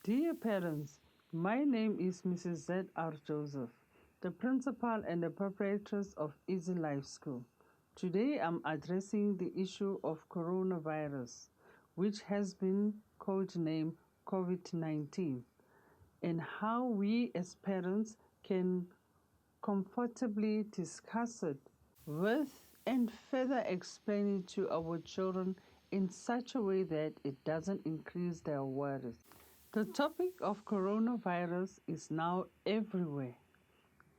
Dear parents, my name is Mrs. Z.R. Joseph, the principal and the proprietress of Easylife School. Today I'm addressing the issue of coronavirus, which has been codenamed COVID-19, and how we as parents can comfortably discuss it with and further explain it to our children in such a way that it doesn't increase their worries. The topic of coronavirus is now everywhere,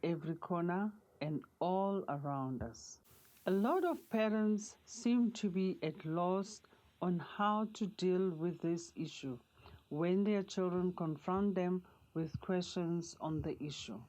every corner, and all around us. A lot of parents seem to be at loss on how to deal with this issue when their children confront them with questions on the issue.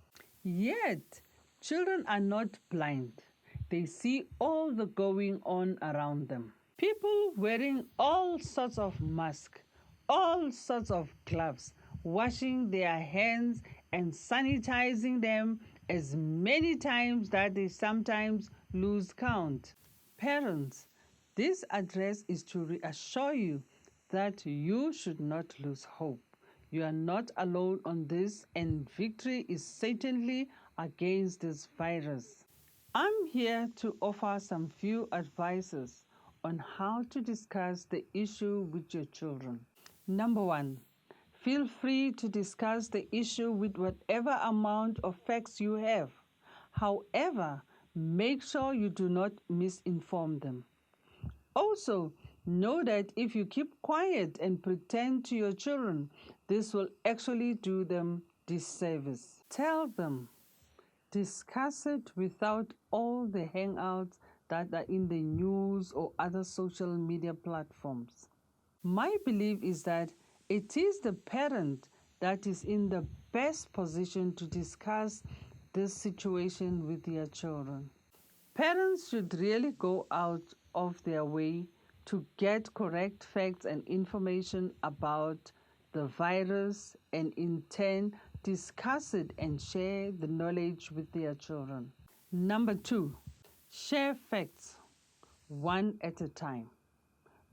Yet, children are not blind. They see all the going on around them. People wearing all sorts of masks, all sorts of gloves, washing their hands and sanitizing them as many times that they sometimes lose count. Parents, this address is to reassure you that you should not lose hope. You are not alone on this, and victory is certainly against this virus. I'm here to offer some few advices on how to discuss the issue with your children. Number one, feel free to discuss the issue with whatever amount of facts you have. However, make sure you do not misinform them. Also, know that if you keep quiet and pretend to your children, this will actually do them disservice. Tell them. Discuss it without all the hangouts that are in the news or other social media platforms. My belief is that it is the parent that is in the best position to discuss this situation with their children. Parents should really go out of their way to get correct facts and information about the virus and in turn discuss it and share the knowledge with their children. Number two, share facts one at a time.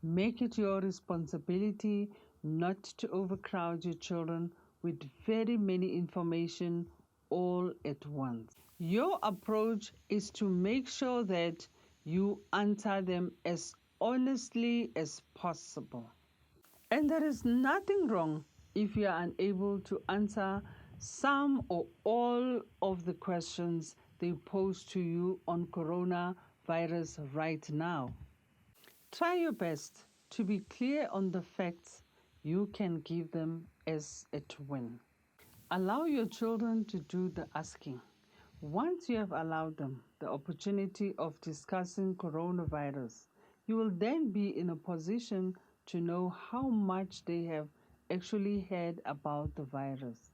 Make it your responsibility not to overcrowd your children with very many information all at once. Your approach is to make sure that you answer them as honestly as possible. And there is nothing wrong if you are unable to answer some or all of the questions they pose to you on coronavirus right now. Try your best to be clear on the facts you can give them as a twin. Allow your children to do the asking. Once you have allowed them the opportunity of discussing coronavirus, you will then be in a position to know how much they have actually heard about the virus.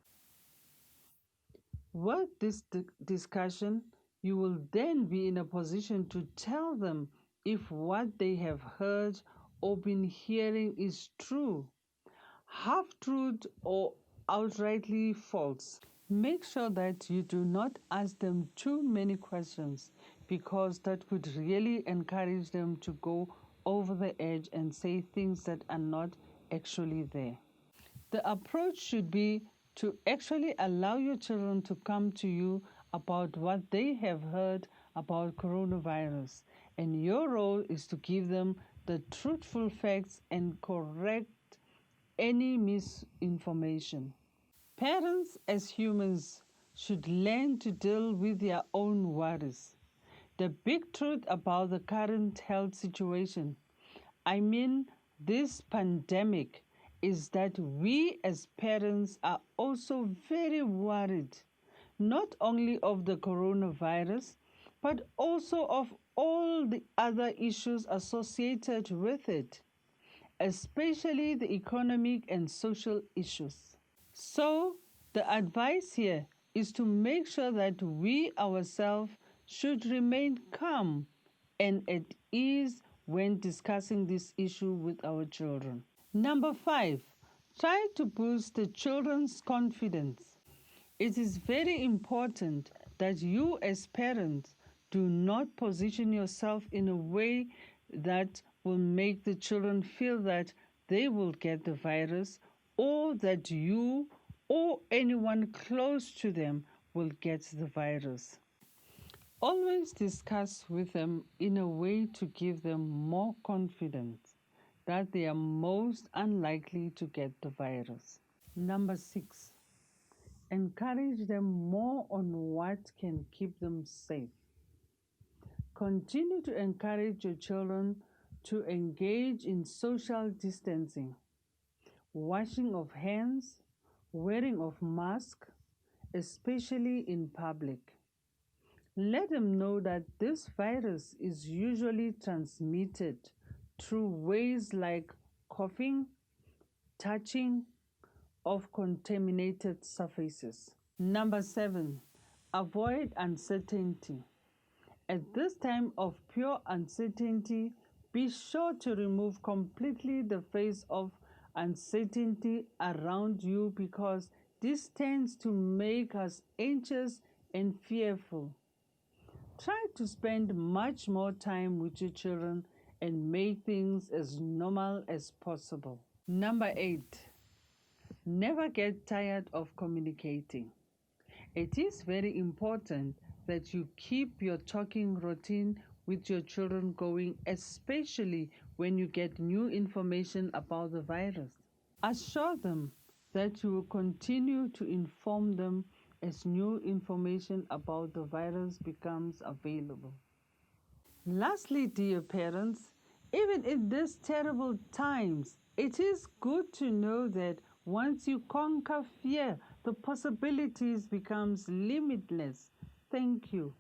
With this discussion, you will then be in a position to tell them if what they have heard or been hearing is true, half-truth, or outrightly false. Make sure that you do not ask them too many questions because that would really encourage them to go over the edge and say things that are not actually there. The approach should be to actually allow your children to come to you about what they have heard about coronavirus, and your role is to give them the truthful facts and correct any misinformation. Parents, as humans, should learn to deal with their own worries. The big truth about the current health situation, this pandemic, is that we as parents are also very worried, not only of the coronavirus, but also of all the other issues associated with it, especially the economic and social issues. So, the advice here is to make sure that we ourselves should remain calm and at ease when discussing this issue with our children. Number 5, try to boost the children's confidence. It is very important that you as parents do not position yourself in a way that will make the children feel that they will get the virus or that you or anyone close to them will get the virus. Always discuss with them in a way to give them more confidence that they are most unlikely to get the virus. Number 6, encourage them more on what can keep them safe. Continue to encourage your children to engage in social distancing, washing of hands, wearing of masks, especially in public. Let them know that this virus is usually transmitted through ways like coughing, touching of contaminated surfaces. Number 7, avoid uncertainty. At this time of pure uncertainty, be sure to remove completely the face of uncertainty around you because this tends to make us anxious and fearful. Try to spend much more time with your children and make things as normal as possible. Number 8, never get tired of communicating. It is very important that you keep your talking routine with your children going, especially when you get new information about the virus. Assure them that you will continue to inform them as new information about the virus becomes available. Lastly, dear parents, even in these terrible times, it is good to know that once you conquer fear, the possibilities becomes limitless. Thank you.